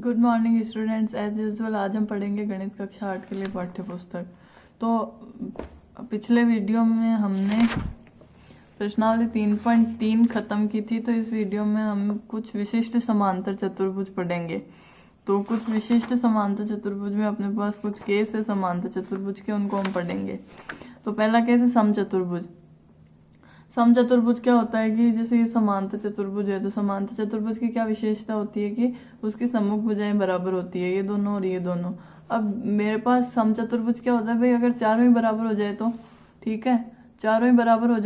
Good morning students. As usual आज हम पढ़ेंगे गणित कक्षा 8 के लिए पाठ्य पुस्तक। तो पिछले वीडियो में हमने प्रश्नावली 3.3 खत्म की थी, तो इस वीडियो में हम कुछ विशिष्ट समांतर चतुर्भुज पढ़ेंगे। तो कुछ विशिष्ट समांतर चतुर्भुज में अपने पास कुछ केस है समांतर चतुर्भुज के, उनको हम पढ़ेंगे। तो पहला केस है समचतुर्भुज। समचतुर्भुज क्या होता है कि जैसे ये समांतर चतुर्भुज है, तो समांतर चतुर्भुज की क्या विशेषता होती है कि उसकी सम्मुख भुजाएं बराबर होती है, ये दोनों और ये दोनों। अब मेरे पास समचतुर्भुज क्या होता है भाई, अगर चारों ही बराबर हो जाए तो ठीक है, चारों ही बराबर हो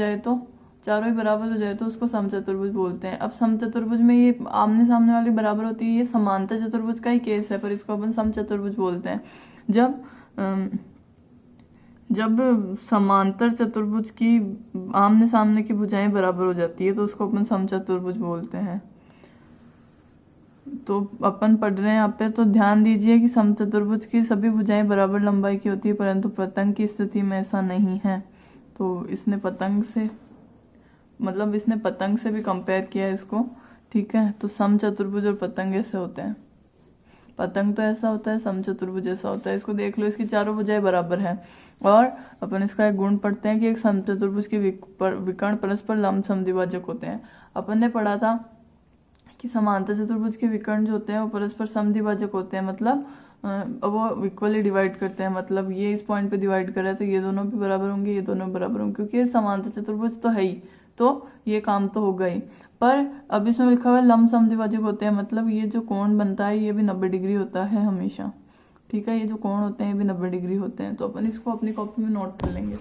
जाए तो उसको समचतुर्भुज बोलते हैं। अब समचतुर्भुज में ये आमने सामने वाली बराबर होती है, ये समांतर चतुर्भुज का ही केस है, पर इसको अपन समचतुर्भुज बोलते हैं। जब समांतर चतुर्भुज की आमने सामने की भुजाएं बराबर हो जाती है तो उसको अपन समचतुर्भुज बोलते हैं। तो अपन पढ़ रहे हैं यहाँ पे, तो ध्यान दीजिए कि समचतुर्भुज की सभी भुजाएं बराबर लंबाई की होती है, परंतु पतंग की स्थिति में ऐसा नहीं है। तो इसने पतंग से भी कंपेयर किया है इसको, ठीक है। तो समचतुर्भुज और पतंग ऐसे होते हैं, पतंग तो ऐसा होता है, समचतुर्भुज ऐसा होता है। इसको देख लो, इसकी चारों भुजाएं बराबर है। और अपन इसका एक गुण पढ़ते हैं कि एक समचतुर्भुज के विकर्ण परस्पर लंब समद्विभाजक होते हैं। अपन ने पढ़ा था कि समांतर चतुर्भुज के विकर्ण जो होते हैं वो परस्पर समद्विभाजक होते हैं, मतलब वो इक्वली डिवाइड करते हैं। मतलब ये इस पॉइंट पे डिवाइड कर रहा है तो ये दोनों भी बराबर होंगे, ये दोनों बराबर होंगे, क्योंकि ये समांतर चतुर्भुज तो है ही, तो ये काम तो होगा ही। पर अब इसमें लिखा हुआ है लंब समद्विभाजक होते हैं, मतलब ये जो कोण बनता है ये भी 90 डिग्री होता है हमेशा, ठीक है। ये जो कोण होते हैं ये भी 90 डिग्री होते हैं। तो अपन इसको अपनी कॉपी में नोट कर लेंगे।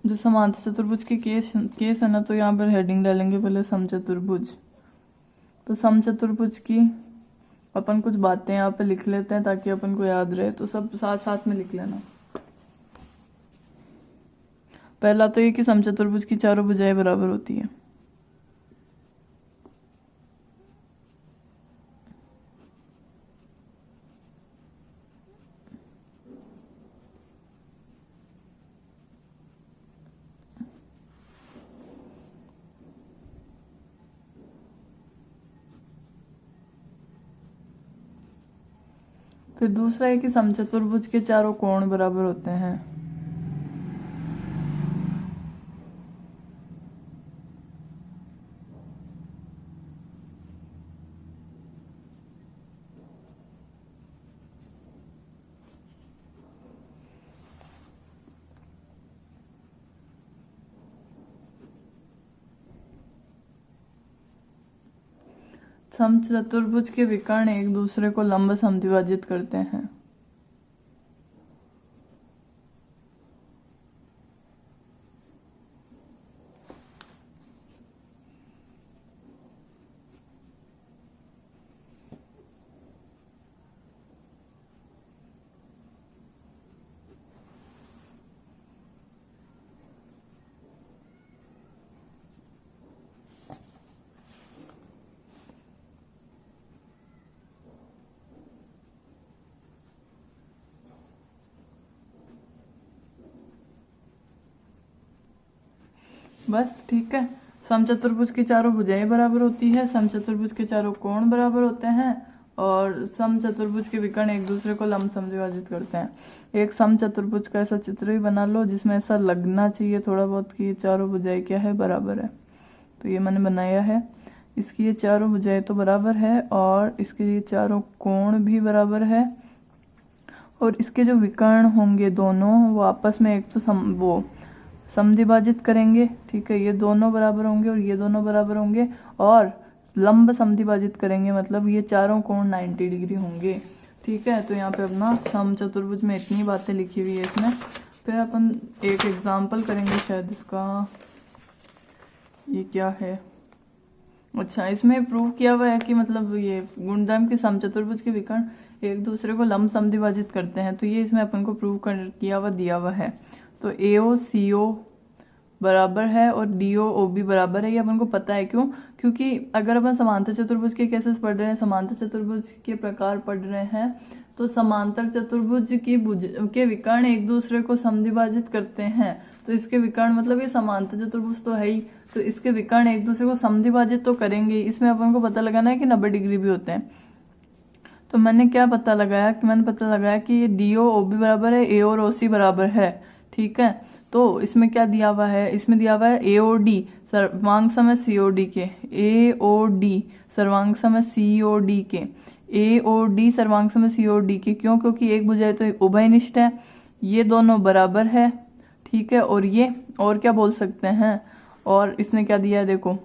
जो समांतर चतुर्भुज के केस है ना, तो यहाँ पर हेडिंग डालेंगे पहले समचतुर्भुज। तो समचतुर्भुज की अपन कुछ बातें यहाँ पे लिख लेते हैं ताकि अपन को याद रहे, तो सब साथ साथ में लिख लेना। पहला तो ये कि समचतुर्भुज की चारों भुजाएं बराबर होती है। फिर दूसरा है कि समचतुर्भुज के चारों कोण बराबर होते हैं। समचतुर्भुज के विकर्ण एक दूसरे को लंब समद्विभाजित करते हैं। बस ठीक है। समचतुर्भुज की चारों भुजाएं बराबर होती है, समचतुर्भुज के चारों कोण बराबर होते हैं, और समचतुर्भुज के विकर्ण एक दूसरे को लंब समद्विभाजित करते हैं। एक समचतुर्भुज का ऐसा चित्र भी बना लो जिसमें ऐसा लगना चाहिए थोड़ा बहुत कि ये चारों भुजाएं क्या है, बराबर है। तो ये मैंने बनाया है, इसकी ये चारों भुजाएं तो बराबर है, और इसके ये चारों कोण भी बराबर है, और इसके जो विकर्ण होंगे दोनों वो आपस में एक तो समद्विभाजित करेंगे, ठीक है। ये दोनों बराबर होंगे और ये दोनों बराबर होंगे, और लंब समद्विभाजित करेंगे, मतलब ये चारों कोण 90 डिग्री होंगे, ठीक है। तो यहाँ पे अपना समचतुर्भुज में इतनी बातें लिखी हुई है इसमें। फिर अपन एक एग्जाम्पल करेंगे शायद इसका, ये क्या है, अच्छा, इसमें प्रूव किया हुआ है कि मतलब ये गुणधर्म के समचतुर्भुज के विकर्ण एक दूसरे को लंब समद्विभाजित करते हैं। तो ये इसमें अपन को प्रूव किया हुआ दिया हुआ है। तो AO CO बराबर है और DO OB बराबर है। ये अपन को पता है, क्यों? क्योंकि अगर अपन समांतर चतुर्भुज के केसेस पढ़ रहे हैं, समांतर चतुर्भुज के प्रकार पढ़ रहे हैं, तो समांतर चतुर्भुज की भुज के विकर्ण एक दूसरे को समद्विभाजित करते हैं। तो इसके विकर्ण मतलब ये समांतर चतुर्भुज तो है ही, तो इसके विकर्ण एक दूसरे को समद्विभाजित तो करेंगे। इसमें अपन को पता लगाना है कि 90 डिग्री भी होते हैं। तो मैंने क्या पता लगाया कि मैंने पता लगाया कि ये DO OB बराबर है, A और OC बराबर है। ठीक है, तो इसमें क्या दिया हुआ है? इसमें दिया हुआ है AOD सर्वांग समय COD के, AOD सर्वांग समय COD के, AOD सर्वांग समय COD के। क्यों? क्योंकि एक भुजा है तो उभयनिष्ठ है, ये दोनों बराबर है। ठीक है, और ये और क्या बोल सकते हैं? और इसने क्या दिया है देखो,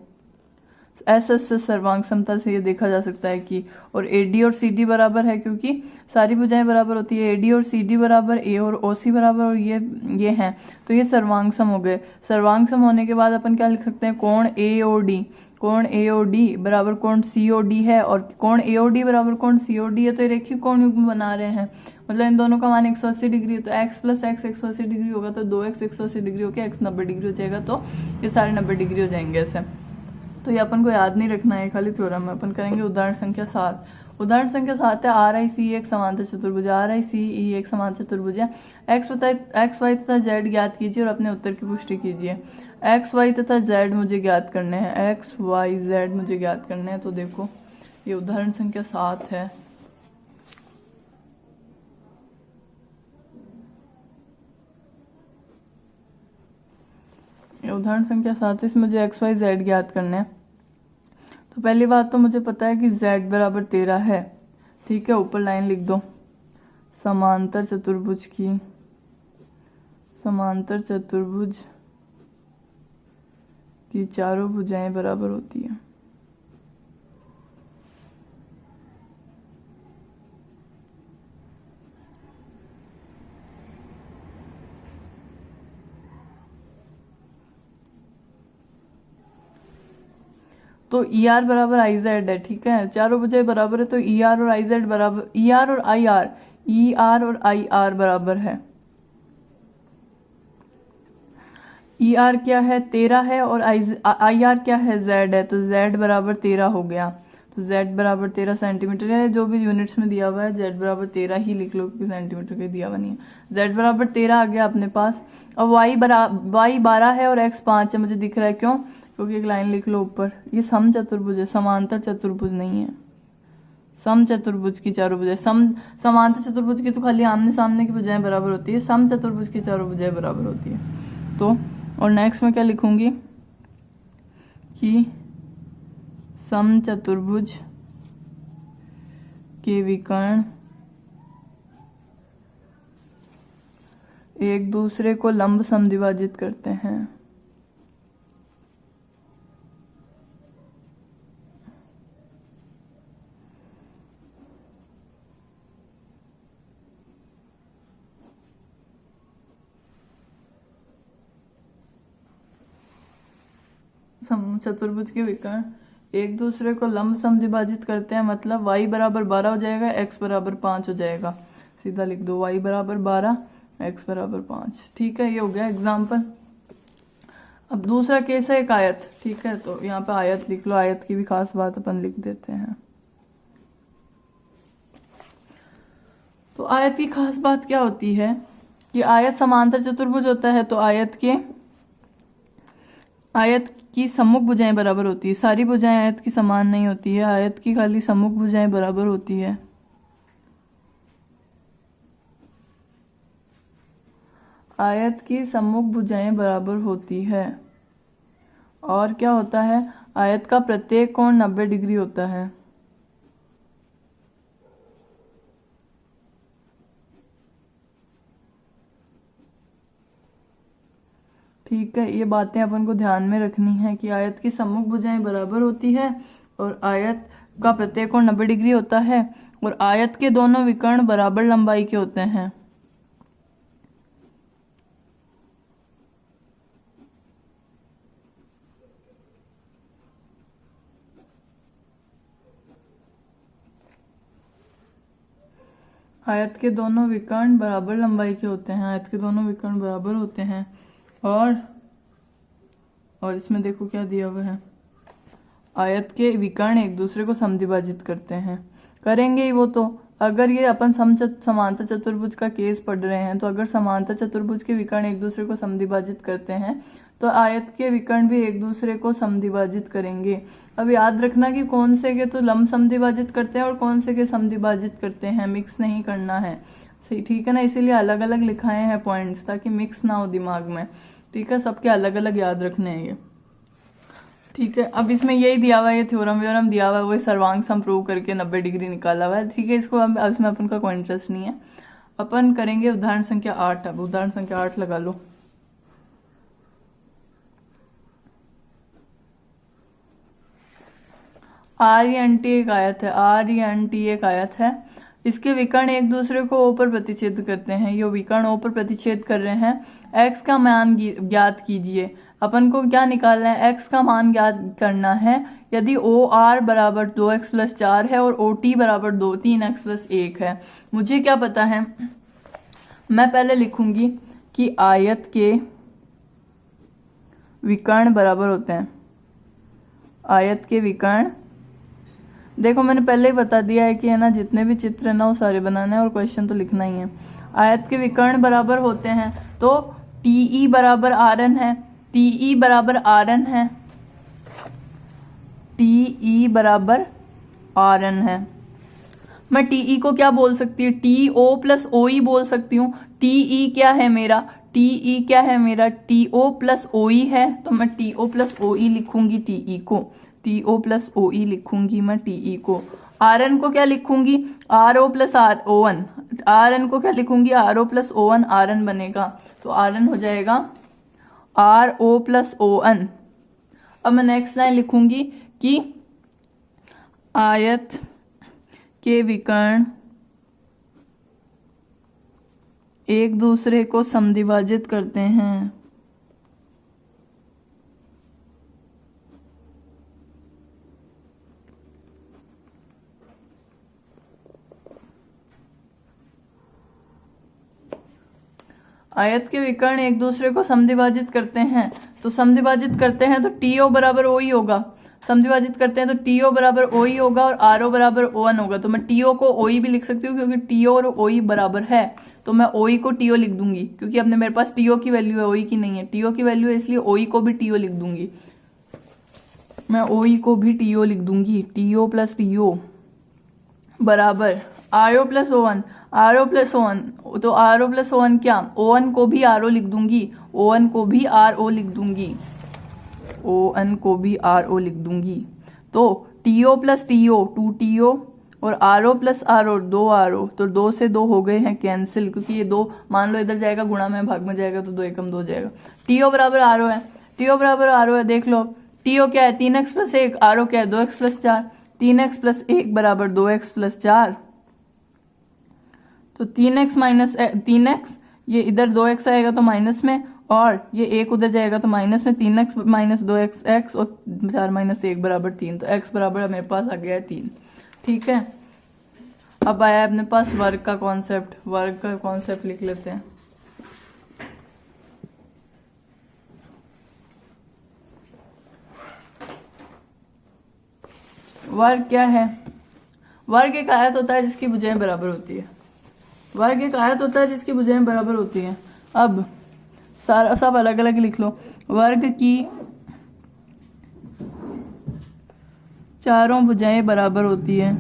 एस सर्वांग समता से ये देखा जा सकता है कि, और AD और CD बराबर है, क्योंकि सारी भुजाएं बराबर होती है। AD और CD बराबर, A और OC बराबर, और ये हैं, तो ये सर्वांग सम हो गए। सर्वांग सम होने के बाद अपन क्या लिख सकते हैं? कोण AOD, कोण AOD बराबर कोण COD है, और कोण AOD बराबर कोण COD है, तो ये रेखीय कोण युग्म बना रहे हैं। मतलब इन दोनों का मान 180 डिग्री है, तो x + x 180 डिग्री होगा, तो 2x 180 डिग्री होकर x 90 डिग्री हो जाएगा, तो ये सारे 90 डिग्री हो जाएंगे ऐसे। तो ये अपन को याद नहीं रखना है, खाली थ्योरम में। अपन करेंगे उदाहरण संख्या 7। उदाहरण संख्या 7 है RICE एक समांतर चतुर्भुज है। RICE एक समांतर चतुर्भुज है। x, y तथा z ज्ञात कीजिए और अपने उत्तर की पुष्टि कीजिए। x, y तथा z मुझे ज्ञात करने हैं, x, y, z मुझे ज्ञात करने हैं। तो देखो ये उदाहरण संख्या 7 है। उदाहरण संख्या 7, इसमें मुझे x, y, z ज्ञात करने हैं। तो पहली बात तो मुझे पता है कि z बराबर 13 है। ठीक है, ऊपर लाइन लिख दो, समांतर चतुर्भुज की चारों भुजाएं बराबर होती है। तो ER बराबर IZ है। ठीक है, चारों भुजाएं बराबर है, तो ER और IZ बराबर, ER और IR बराबर है। ER क्या है? 13 है, और IR क्या है? Z है, तो Z बराबर 13 हो गया। तो Z बराबर 13 सेंटीमीटर है। जो भी यूनिट्स में दिया हुआ है Z बराबर 13 ही लिख लो, क्योंकि सेंटीमीटर का दिया हुआ नहीं है। Z बराबर 13 आ गया अपने पास। और Y 12 है और X 5 है, मुझे दिख रहा है। क्यों? क्योंकि एक लाइन लिख लो ऊपर, ये सम चतुर्भुज है, समांतर चतुर्भुज नहीं है। सम चतुर्भुज की चारों भुजाएं, समांतर चतुर्भुज की तो खाली आमने सामने की भुजाएं बराबर होती है, सम चतुर्भुज की चारों भुजाएं बराबर होती है। तो और नेक्स्ट में क्या लिखूंगी कि सम चतुर्भुज के विकर्ण एक दूसरे को लंब समद्विभाजित करते हैं। चतुर्भुज के विकर्ण एक दूसरे को लंब समद्विभाजित करते हैं, मतलब y बराबर 12 हो जाएगा, x बराबर 5 हो जाएगा। सीधा लिख दो, y बराबर 12, x बराबर 5। ठीक है, ये हो गया एग्जाम्पल। अब दूसरा केस है एक आयत। ठीक है, तो यहाँ पे आयत लिख लो, आयत की भी खास बात अपन लिख देते हैं। तो आयत की खास बात क्या होती है कि आयत समांतर चतुर्भुज होता है, तो आयत की सम्मुख भुजाएं बराबर होती है। सारी भुजाएं आयत की समान नहीं होती है, आयत की खाली सम्मुख भुजाएं बराबर होती है। आयत की सम्मुख भुजाएं बराबर होती है। और क्या होता है? आयत का प्रत्येक कोण 90 डिग्री होता है। ठीक है, ये बातें अपन को ध्यान में रखनी है कि आयत की सम्मुख भुजाएं बराबर होती है और आयत का प्रत्येक कोण 90 डिग्री होता है, और आयत के दोनों विकर्ण बराबर लंबाई के होते हैं। आयत के दोनों विकर्ण बराबर लंबाई के होते हैं, आयत के दोनों विकर्ण बराबर होते हैं, और और इसमें देखो क्या दिया हुआ है, आयत के विकर्ण एक दूसरे को समद्विभाजित करते हैं, करेंगे ही वो तो। अगर ये अपन समांतर चतुर्भुज का केस पढ़ रहे हैं, तो अगर समांतर चतुर्भुज के विकर्ण एक दूसरे को समद्विभाजित करते हैं तो आयत के विकर्ण भी एक दूसरे को समद्विभाजित करेंगे। अब याद रखना कि कौन से के तो लंब समद्विभाजित करते हैं और कौन से के समद्विभाजित करते हैं, मिक्स नहीं करना है, सही, ठीक है ना। इसीलिए अलग अलग लिखाए हैं पॉइंट्स, ताकि मिक्स ना हो दिमाग में, ठीक है। सबके अलग अलग याद रखने हैं ये, ठीक है। अब इसमें यही दिया हुआ है, ये थ्योरम व्योरम दिया हुआ है, वही सर्वांग सम प्रूव करके 90 डिग्री निकाला हुआ है, ठीक है। इसको अब इसमें अपन का कोई इंटरेस्ट नहीं है। अपन करेंगे उदाहरण संख्या 8। अब उदाहरण संख्या 8 लगा लो। आर्यंटी एक आयत है, आर्यंटी एक आयत है, इसके विकर्ण एक दूसरे को ओ पर प्रतिच्छेद करते हैं। ये विकर्ण ओ पर प्रतिच्छेद कर रहे हैं। एक्स का मान ज्ञात कीजिए। अपन को क्या निकालना है, एक्स का मान ज्ञात करना है। यदि ओ आर बराबर 2x + 4 है और ओ टी बराबर 3x + 1 है। मुझे क्या पता है, मैं पहले लिखूंगी कि आयत के विकर्ण बराबर होते हैं, आयत के विकर्ण, देखो मैंने पहले ही बता दिया है कि है ना, जितने भी चित्र है ना वो सारे बनाने हैं और क्वेश्चन तो लिखना ही है। आयत के विकर्ण बराबर होते हैं तो टीई बराबर आरएन है, टीई बराबर आरएन है, टीई बराबर आरएन है। मैं टीई को क्या बोल सकती हूँ, टीओ + ओई बोल सकती हूँ। टीई क्या है मेरा, टीई क्या है मेरा, टीओ + ओई है, तो मैं टीओ + ओई लिखूंगी टीई को, टीओ + ओई लिखूंगी मैं टीई को। आरएन को क्या लिखूंगी, आरओ + ओवन, आरएन को क्या लिखूंगी, आरओ + ओवन, आरएन बनेगा, तो आरएन हो जाएगा आरओ + ओवन। अब मैं नेक्स्ट लाइन लिखूंगी कि आयत के विकर्ण एक दूसरे को समद्विभाजित करते हैं। आयत के विकर्ण एक दूसरे को समद्विभाजित करते हैं, तो समद्विभाजित करते हैं तो टीओ बराबर ओ ही होगा, समद्विभाजित करते हैं तो टीओ बराबर ओ ही होगा और आरओ बराबर ओवन होगा। तो मैं टीओ को ओई भी लिख सकती हूँ, क्योंकि टीओ और ओई बराबर है, तो मैं ओई को टीओ लिख दूंगी, क्योंकि अपने मेरे पास टीओ की वैल्यू है, ओई की नहीं है। टीओ की वैल्यू है, इसलिए ओई को भी टीओ लिख दूंगी, मैं ओई को भी टीओ लिख दूंगी। टीओ + टीओ बराबर आरओ + ओवन, आरओ + ओवन, तो आरओ + ओवन क्या, ओवन को भी आरओ लिख दूंगी, ओवन को भी आरओ लिख दूंगी, ओवन को भी आरओ लिख दूंगी। तो टीओ + टीओ 2TO और आरओ + आरओ 2RO, तो 2 से 2 हो गए हैं कैंसिल, क्योंकि ये 2 मान लो इधर जाएगा गुणा में भाग में जाएगा, तो 2 एकम 2 हो जाएगा। टीओ बराबर आरओ है, टीओ बराबर आरओ है, देख लो टीओ क्या है 3x + 1, आरओ क्या है 2x + 4, 3x + 1 बराबर 2x + 4, तो 3x - 3x, ये इधर 2x आएगा तो माइनस में, और ये 1 उधर जाएगा तो माइनस में, 3x - 2x x और 4 - 1 बराबर 3, तो x बराबर मेरे पास आ गया है 3, ठीक है। अब आया अपने पास वर्ग का कॉन्सेप्ट, वर्ग का कॉन्सेप्ट लिख लेते हैं। वर्ग क्या है, वर्ग एक आयत होता है जिसकी भुजाएं बराबर होती है, वर्ग एक आयत होता है जिसकी भुजाएं बराबर होती हैं। अब सारा सब अलग अलग लिख लो। वर्ग की चारों भुजाएं बराबर होती है,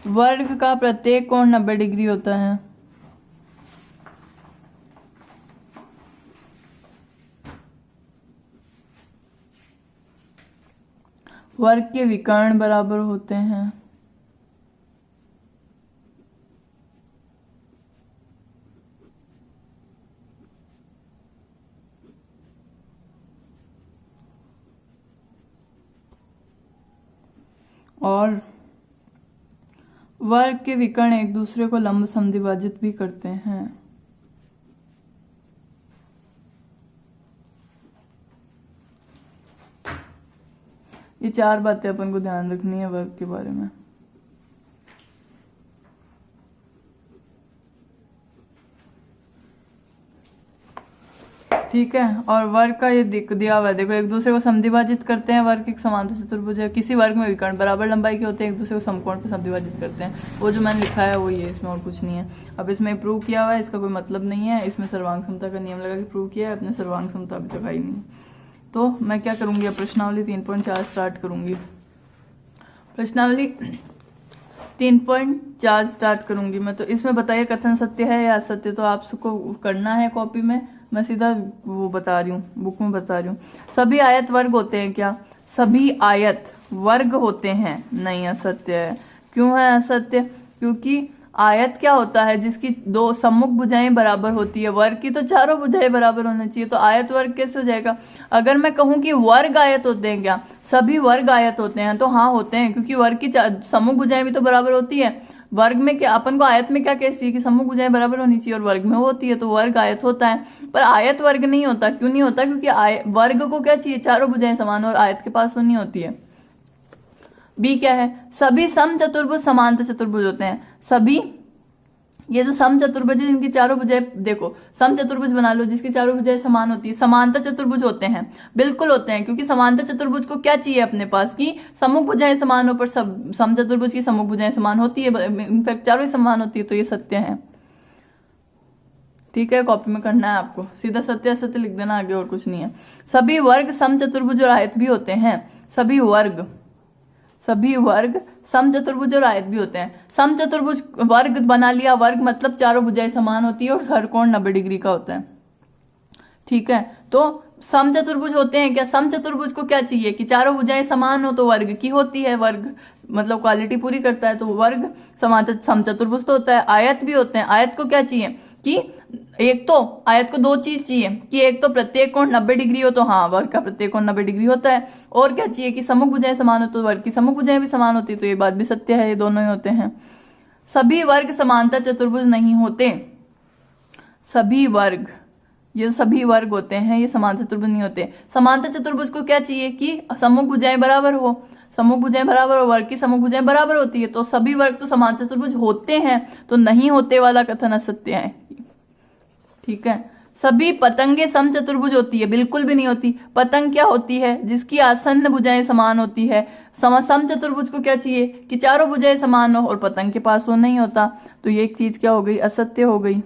वर्ग का प्रत्येक कोण 90 डिग्री होता है, वर्ग के विकर्ण बराबर होते हैं, और वर्ग के विकर्ण एक दूसरे को लंब समद्विभाजित भी करते हैं। ये 4 बातें अपन को ध्यान रखनी है वर्ग के बारे में। ठीक है। और वर्ग का ये दिया हुआ है, देखो एक दूसरे को समद्विभाजित करते हैं। वर्ग एक समांतर चतुर्भुज है, किसी वर्ग में विकर्ण बराबर लंबाई के होते हैं, एक दूसरे को समकोण पर समद्विभाजित करते हैं। वो जो मैंने लिखा है वही है, इसमें और कुछ नहीं है। अब इसमें प्रूव किया हुआ है, इसका कोई मतलब नहीं है। इसमें सर्वांग समता का नियम लगा के प्रूव किया है, अपने सर्वांग समता अभी तक आई नहीं। तो मैं क्या करूंगी, अब प्रश्नावली 3.4 स्टार्ट करूंगी। प्रश्नावली 3.4 स्टार्ट करूंगी मैं। तो इसमें बताइए कथन सत्य है या असत्य, तो आप सबको करना है कॉपी में। मैं सीधा वो बता रही हूँ, बुक में बता रही हूँ। सभी आयत वर्ग होते हैं क्या? सभी आयत वर्ग होते हैं? नहीं, असत्य है। क्यों है असत्य? क्योंकि आयत क्या होता है, जिसकी दो सम्मुख भुजाएं बराबर होती है। वर्ग की तो चारों भुजाएं बराबर होनी चाहिए, तो आयत वर्ग कैसे हो जाएगा? अगर मैं कहूं कि वर्ग आयत होते हैं क्या? सभी वर्ग आयत होते हैं, तो हाँ होते हैं, क्योंकि वर्ग की सम्मुख भुजाएं भी तो बराबर होती है। वर्ग में क्या, अपन को आयत में क्या कह चाहिए कि सम्मुख भुजाएं बराबर होनी चाहिए, और वर्ग में होती है, तो वर्ग आयत होता है। पर आयत वर्ग नहीं होता। क्यों नहीं होता? क्योंकि वर्ग को क्या चाहिए, चारों भुजाएं समान, और आयत के पास तो नहीं होती है। बी क्या है? सभी समचतुर्भुज समांतर चतुर्भुज होते हैं। सभी, ये जो समचतुर्भुज है इनकी चारों भुजाएं, देखो समचतुर्भुज बना लो जिसकी चारों भुजाएं समान होती है। समांतर चतुर्भुज होते हैं, बिल्कुल होते हैं, क्योंकि समांतर चतुर्भुज को क्या चाहिए अपने पास की सम्मुख भुजाएं समान हो, पर समचतुर्भुज की सम्मुख भुजाएं समान होती है, इनफैक्ट चारों ही समान होती है, तो ये सत्य है। ठीक है, कॉपी में करना है आपको, सीधा सत्य असत्य लिख देना, आगे और कुछ नहीं है। सभी वर्ग समचतुर्भुज और आयत भी होते हैं। सभी वर्ग समचतुर्भुज और आयत भी होते हैं। समचतुर्भुज वर्ग बना लिया, वर्ग मतलब चारों भुजाएं समान होती है और हर कोण 90 डिग्री का होता है। ठीक है, तो समचतुर्भुज होते हैं क्या? समचतुर्भुज को क्या चाहिए कि चारों भुजाएं समान हो, तो वर्ग की होती है। वर्ग मतलब क्वालिटी पूरी करता है, तो वर्ग समांतर समचतुर्भुज तो होता है। आयत भी होते हैं। आयत को क्या चाहिए कि एक तो आयत को दो चीज चाहिए कि एक तो प्रत्येक कोण 90 डिग्री हो, तो हाँ वर्ग का प्रत्येक कोण 90 डिग्री होता है। और क्या चाहिए कि सम्मुख भुजाएं समान हो, तो वर्ग की सम्मुख भुजाएं भी समान होती है, तो ये बात भी सत्य है, ये दोनों ही होते हैं। सभी वर्ग समांतर चतुर्भुज नहीं होते। सभी वर्ग, ये सभी वर्ग होते हैं, ये समांतर चतुर्भुज नहीं होते। समांतर चतुर्भुज को क्या चाहिए कि सम्मुख भुजाएं बराबर हो, सम्मुख भुजाएं बराबर हो, वर्ग की सम्मुख भुजाएं बराबर होती है, तो सभी वर्ग तो समांतर चतुर्भुज होते हैं, तो नहीं होते वाला कथन असत्य है। ठीक है, सभी पतंगे समचतुर्भुज होती है? बिल्कुल भी नहीं होती। पतंग क्या होती है? जिसकी आसन्न भुजाएं समान होती है। समचतुर्भुज को क्या चाहिए कि चारों भुजाएं समान हो, और पतंग के पास वो नहीं होता, तो ये एक चीज क्या हो गई, असत्य हो गई।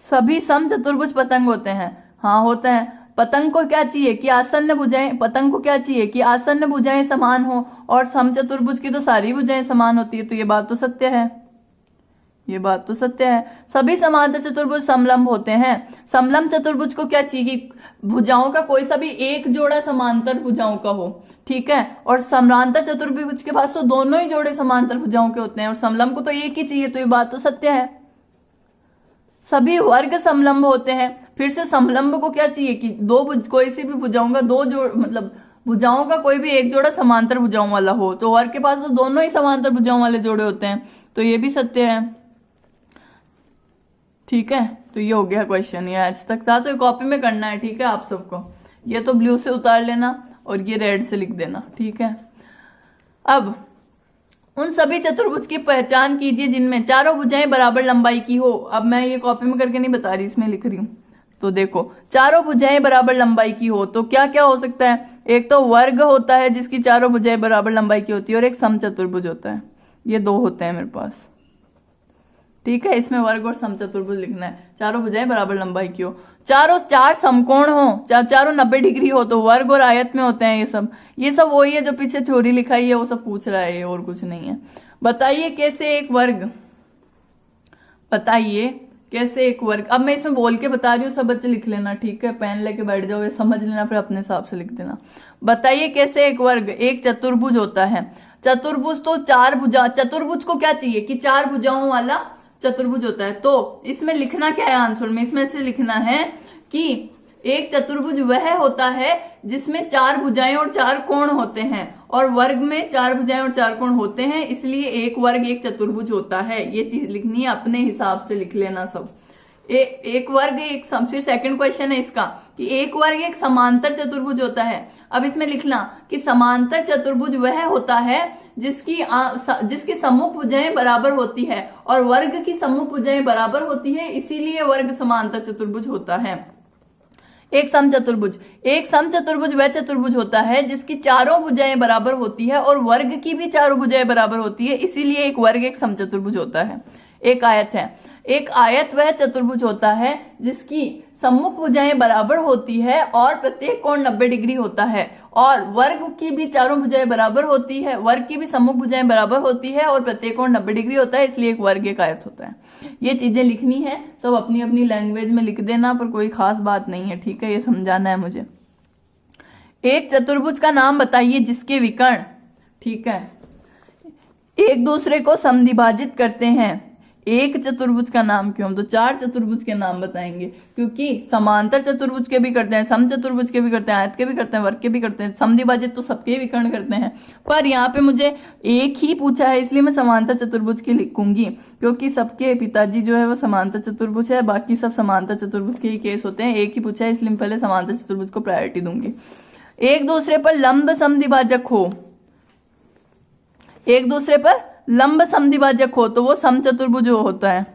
सभी समचतुर्भुज पतंग होते हैं? हाँ होते हैं। पतंग को क्या चाहिए कि आसन्न भुजाएं, पतंग को क्या चाहिए कि आसन्न भुजाएं समान हो, और समचतुर्भुज की तो सारी भुजाएं समान होती है, तो ये बात तो सत्य है, ये बात तो सत्य है। सभी समांतर चतुर्भुज समलंब होते हैं। समलंब चतुर्भुज को क्या चाहिए कि भुजाओं का कोई सा भी एक जोड़ा समांतर भुजाओं का हो। ठीक है, और समांतर चतुर्भुज के पास तो दोनों ही जोड़े समांतर भुजाओं के होते हैं, और समलंब को तो एक ही चाहिए, तो ये बात तो सत्य है। सभी वर्ग समलंब होते हैं। फिर से समलंब को क्या चाहिए कि कोई सी भी भुजाओं का दो जोड़, मतलब भुजाओं का कोई भी एक जोड़ा समांतर भुजाओं वाला हो, तो वर्ग के पास तो दोनों ही समांतर भुजाओं वाले जोड़े होते हैं, तो ये भी सत्य है। ठीक है, तो ये हो गया क्वेश्चन, ये आज तक था, तो ये कॉपी में करना है। ठीक है, आप सबको ये तो ब्लू से उतार लेना और ये रेड से लिख देना। ठीक है, अब उन सभी चतुर्भुज की पहचान कीजिए जिनमें चारों भुजाएं बराबर लंबाई की हो। अब मैं ये कॉपी में करके नहीं बता रही, इसमें लिख रही हूं। तो देखो, चारों भुजाएं बराबर लंबाई की हो, तो क्या क्या हो सकता है? एक तो वर्ग होता है जिसकी चारों भुजाएं बराबर लंबाई की होती है, और एक समचतुर्भुज होता है। ये दो होते हैं मेरे पास। ठीक है, इसमें वर्ग और समचतुर्भुज लिखना है। चारों भुजाएं बराबर लंबाई की हो, चार समकोण हो, चारों 90 डिग्री हो, तो वर्ग और आयत में होते हैं ये सब वही है जो पीछे थ्योरी लिखाई है, वो सब पूछ रहा है, और कुछ नहीं है। बताइए कैसे एक वर्ग, बताइए कैसे एक वर्ग। अब मैं इसमें बोल के बता रही हूँ, सब बच्चे लिख लेना। ठीक है, पेन लेके बैठ जाओ, समझ लेना, फिर अपने हिसाब से लिख देना। बताइए कैसे एक वर्ग एक चतुर्भुज होता है। चतुर्भुज तो चतुर्भुज को क्या चाहिए कि चार भुजाओं वाला चतुर्भुज होता है। तो इसमें लिखना क्या है आंसर में? इसमें से लिखना है कि एक चतुर्भुज वह होता है जिसमें चार भुजाएं और चार कोण होते हैं, और वर्ग में चार भुजाएं और चार कोण होते हैं, इसलिए एक वर्ग एक चतुर्भुज होता है। ये चीज लिखनी है, अपने हिसाब से लिख लेना सब। एक वर्ग एक फिर सेकंड क्वेश्चन है इसका कि एक वर्ग एक समांतर चतुर्भुज होता है। अब इसमें लिखना कि समांतर चतुर्भुज वह होता है जिसकी सम्मुख भुजाएं बराबर होती है और वर्ग की सम्मुख भुजाएं बराबर होती है, इसीलिए वर्ग समांतर चतुर्भुज होता है। एक समचतुर्भुज वह चतुर्भुज होता है जिसकी चारों भुजाएं बराबर होती है और वर्ग की भी चारों भुजाएं बराबर होती है, इसीलिए एक वर्ग एक समचतुर्भुज होता है। एक आयत वह चतुर्भुज होता है जिसकी सम्मुख भुजाएं बराबर होती है और प्रत्येक कोण 90 डिग्री होता है और वर्ग की भी चारों भुजाएं बराबर होती है, वर्ग की भी सम्मुख भुजाएं बराबर होती है और प्रत्येक कोण 90 डिग्री होता है, इसलिए एक वर्ग एक आयत होता है। ये चीजें लिखनी है, सब अपनी अपनी लैंग्वेज में लिख देना, पर कोई खास बात नहीं है, ठीक है, ये समझाना है मुझे। एक चतुर्भुज का नाम बताइए जिसके विकर्ण, ठीक है, एक दूसरे को समद्विभाजित करते हैं। एक चतुर्भुज का नाम क्यों? तो 4 चतुर्भुज के नाम बताएंगे, क्योंकि समांतर चतुर्भुज के भी करते हैं, समचतुर्भुज के भी करते हैं, आयत के भी करते हैं, वर्ग के भी करते हैं, समद्विभाजित तो सबके विकर्ण करते हैं। पर यहाँ पे मुझे एक ही पूछा है, इसलिए मैं समांतर चतुर्भुज की लिखूंगी, क्योंकि सबके पिताजी जो है वो समांतर चतुर्भुज है, बाकी सब समांतर चतुर्भुज के ही केस होते हैं। एक ही पूछा है, इसलिए मैं पहले समांतर चतुर्भुज को प्रायोरिटी दूंगी। एक दूसरे पर लंब समद्विभाजक हो, एक दूसरे पर लंब समद्विभाजक हो तो वो समचतुर्भुज होता है।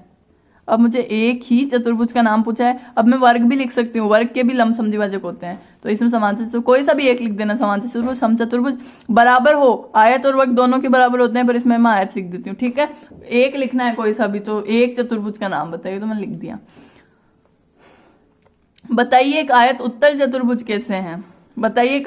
अब मुझे एक ही चतुर्भुज का नाम पूछा है, अब मैं वर्ग भी लिख सकती हूँ, वर्ग के भी लंब समद्विभाजक होते हैं, तो इसमें समांतर चतुर्भुज कोई सा भी एक लिख देना, समांतर चतुर्भुज, समचतुर्भुज, बराबर हो, आयत और वर्ग दोनों के बराबर होते हैं, पर इसमें मैं आयत लिख देती हूँ, ठीक है। एक लिखना है कोई सा भी, तो एक चतुर्भुज का नाम बताइए, तो मैंने लिख दिया। बताइए एक आयत उत्तल चतुर्भुज कैसे है, बताइए।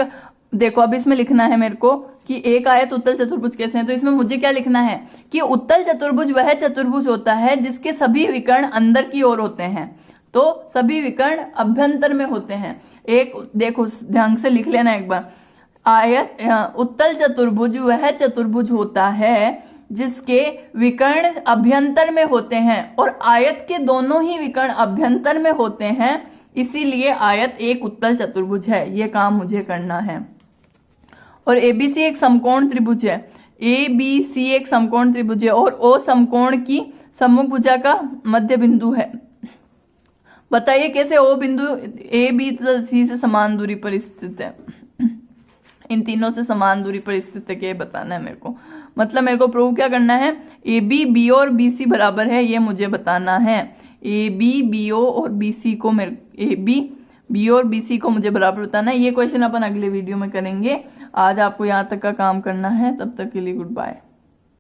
देखो अब इसमें लिखना है मेरे को कि एक आयत उत्तल चतुर्भुज कैसे है, तो इसमें मुझे क्या लिखना है कि उत्तल चतुर्भुज वह चतुर्भुज होता है जिसके सभी विकर्ण अंदर की ओर होते हैं, तो सभी विकर्ण अभ्यंतर में होते हैं। एक देखो ध्यान से लिख लेना एक बार, उत्तल चतुर्भुज वह चतुर्भुज होता है जिसके विकर्ण अभ्यंतर में होते हैं और आयत के दोनों ही विकर्ण अभ्यंतर में होते हैं, इसीलिए आयत एक उत्तल चतुर्भुज है। ये काम मुझे करना है। और एबीसी एक समकोण त्रिभुज है, एबीसी एक समकोण त्रिभुज है और ओ समकोण की सम्मुख भुजा का मध्य बिंदु है। बताइए कैसे ओ बिंदु ए बी तथा सी से समान दूरी पर स्थित है, इन तीनों से समान दूरी पर स्थित है, क्या बताना है मेरे को। मतलब मेरे को प्रूव क्या करना है, ए बी बी और बी सी बराबर है, ये मुझे बताना है। ए बी बी ओ और बी सी को ए बी बी और बी सी को मुझे बराबर बताना है। ये क्वेश्चन अपन अगले वीडियो में करेंगे। आज आपको यहाँ तक का काम करना है, तब तक के लिए गुड बाय।